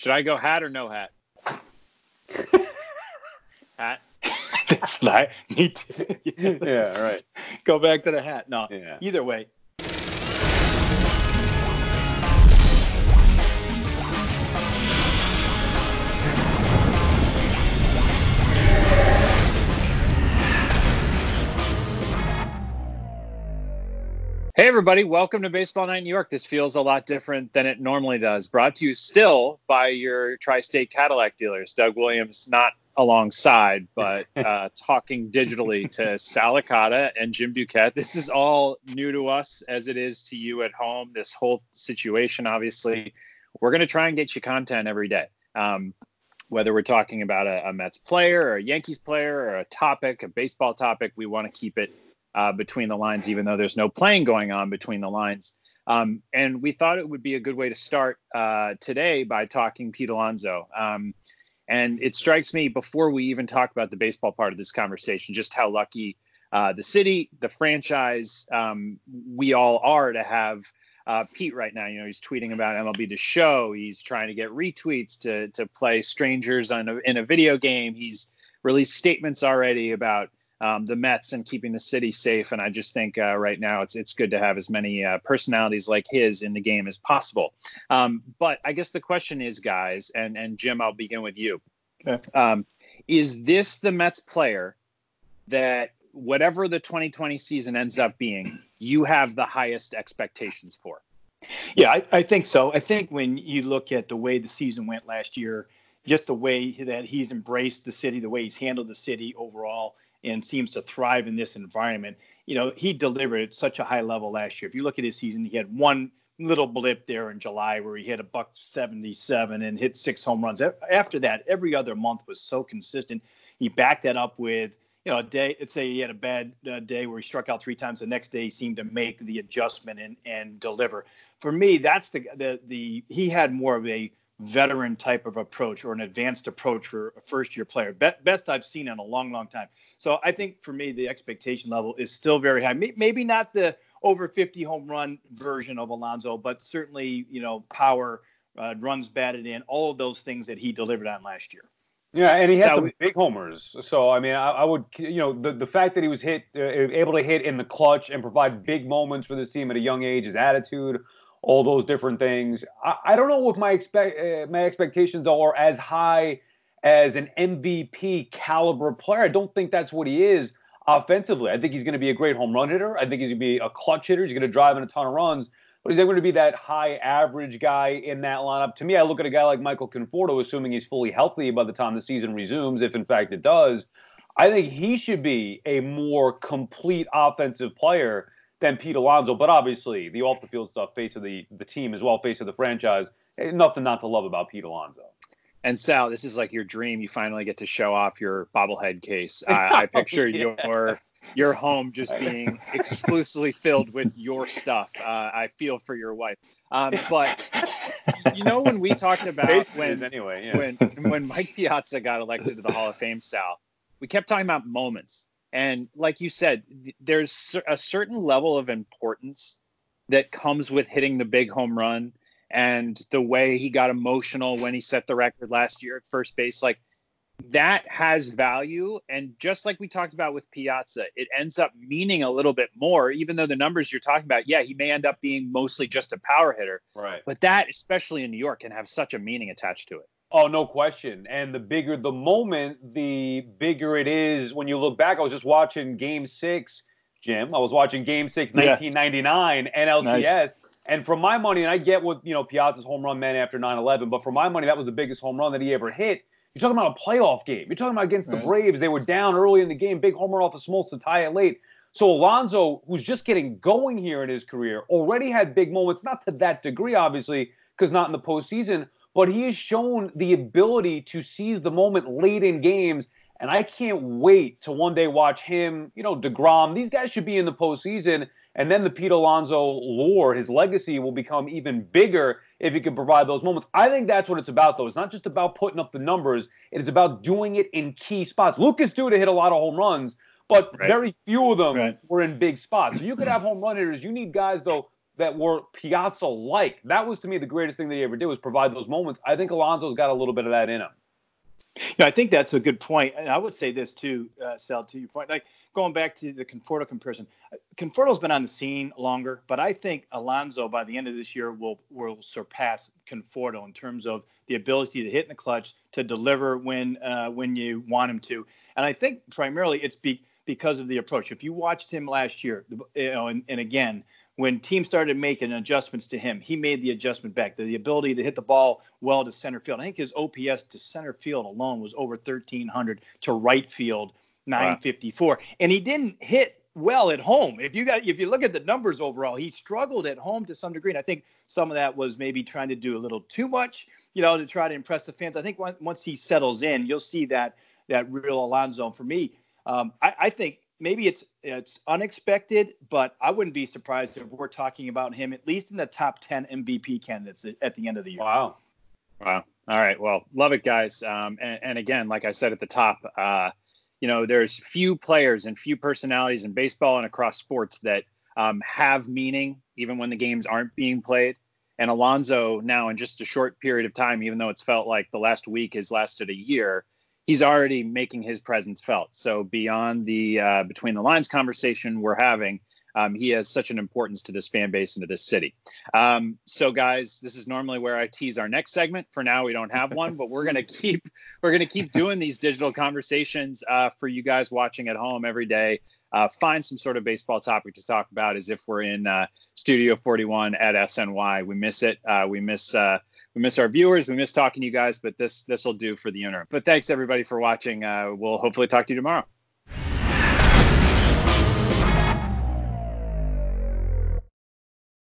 Should I go hat or no hat? Hat. That's not me too. Yes. Yeah, right. Go back to the hat. No, Yeah. Either way. Hey, everybody. Welcome to Baseball Night in New York. This feels a lot different than it normally does. Brought to you still by your Tri-State Cadillac dealers. Doug Williams not alongside, but talking digitally to Sal Licata and Jim Duquette. This is all new to us as it is to you at home. This whole situation, obviously, we're going to try and get you content every day. Whether we're talking about a Mets player or a Yankees player or a topic, a baseball topic, we want to keep it between the lines, even though there's no playing going on between the lines. And we thought it would be a good way to start today by talking Pete Alonso. And it strikes me, before we even talk about the baseball part of this conversation, just how lucky the city, the franchise, we all are to have Pete right now. You know, he's tweeting about MLB The Show. He's trying to get retweets to play strangers in a video game. He's released statements already about the Mets and keeping the city safe. And I just think right now it's good to have as many personalities like his in the game as possible. But I guess the question is, guys, and Jim, I'll begin with you. Okay. Is this the Mets player that whatever the 2020 season ends up being, you have the highest expectations for? Yeah, I think so. I think when you look at the way the season went last year, just the way that he's embraced the city, the way he's handled the city overall, and seems to thrive in this environment. You know, he delivered at such a high level last year. If you look at his season, he had one little blip there in July where he hit a $177 and hit 6 home runs. After that, every other month was so consistent. He backed that up with, a day. Let's say he had a bad day where he struck out 3 times. The next day, he seemed to make the adjustment and deliver. For me, that's he had more of a veteran type of approach or an advanced approach for a first-year player. Best I've seen in a long, long time. So I think for me, the expectation level is still very high. Maybe not the over 50 home run version of Alonso, but certainly, power, runs batted in, all of those things that he delivered on last year. Yeah, and he had some big homers. So, I mean, I would, the fact that he was able to hit in the clutch and provide big moments for this team at a young age, his attitude, all those different things. I don't know if my expectations are as high as an MVP caliber player. I don't think that's what he is offensively. I think he's going to be a great home run hitter. I think he's going to be a clutch hitter. He's going to drive in a ton of runs. But he's going to be that high average guy in that lineup. To me, I look at a guy like Michael Conforto, assuming he's fully healthy by the time the season resumes, if in fact it does. I think he should be a more complete offensive player than Pete Alonso. But obviously, the off-the-field stuff, face of the team as well, face of the franchise, nothing not to love about Pete Alonso. And Sal, this is like your dream. You finally get to show off your bobblehead case. I picture your home just being exclusively filled with your stuff. I feel for your wife. But when we talked about when Mike Piazza got elected to the Hall of Fame, Sal, we kept talking about moments. And like you said, there's a certain level of importance that comes with hitting the big home run, and the way he got emotional when he set the record last year at first base, like that has value. And just like we talked about with Piazza, it ends up meaning a little bit more, even though the numbers you're talking about, he may end up being mostly just a power hitter. Right. But that, especially in New York, can have such a meaning attached to it. Oh, no question. And the bigger the moment, the bigger it is. When you look back, I was just watching Game 6, Jim. I was watching Game 6, 1999, NLCS. Nice. And for my money, and I get what, Piazza's home run meant after 9/11, but for my money, that was the biggest home run that he ever hit. You're talking about a playoff game. You're talking about against the Braves. They were down early in the game, big home run off of Smoltz to tie it late. So Alonso, who's just getting going here in his career, already had big moments, not to that degree, obviously, because not in the postseason, but he has shown the ability to seize the moment late in games. And I can't wait to one day watch him, DeGrom. These guys should be in the postseason. And then the Pete Alonso lore, his legacy, will become even bigger if he can provide those moments. I think that's what it's about, though. It's not just about putting up the numbers. It is about doing it in key spots. Lucas Duda hit a lot of home runs, but very few of them were in big spots. So you could have home run hitters. You need guys, though, that were Piazza-like. That was, to me, the greatest thing that he ever did, was provide those moments. I think Alonso's got a little bit of that in him. I think that's a good point. And I would say this too, Sal, to your point, like going back to the Conforto comparison. Conforto's been on the scene longer, but I think Alonso by the end of this year will surpass Conforto in terms of the ability to hit in the clutch, to deliver when you want him to. And I think primarily it's because of the approach. If you watched him last year, and again, when teams started making adjustments to him, he made the adjustment back. The ability to hit the ball well to center field. I think his OPS to center field alone was over 1,300, to right field 954. Wow. And he didn't hit well at home. If you look at the numbers overall, he struggled at home to some degree. And I think some of that was maybe trying to do a little too much, to try to impress the fans. I think once he settles in, you'll see that real Alonso. For me, I think maybe it's unexpected, but I wouldn't be surprised if we're talking about him at least in the top 10 MVP candidates at the end of the year. Wow. All right. Well, love it, guys. And again, like I said at the top, there's few players and few personalities in baseball and across sports that have meaning even when the games aren't being played. And Alonso now, in just a short period of time, even though it's felt like the last week has lasted a year, he's already making his presence felt. So beyond the between the lines conversation we're having, he has such an importance to this fan base and to this city. So guys, this is normally where I tease our next segment. For now, we don't have one, but we're gonna keep doing these digital conversations for you guys watching at home every day. Find some sort of baseball topic to talk about, as if we're in Studio 41 at SNY. We miss it. We miss our viewers. We miss talking to you guys, but this will do for the interim. But thanks everybody for watching. We'll hopefully talk to you tomorrow.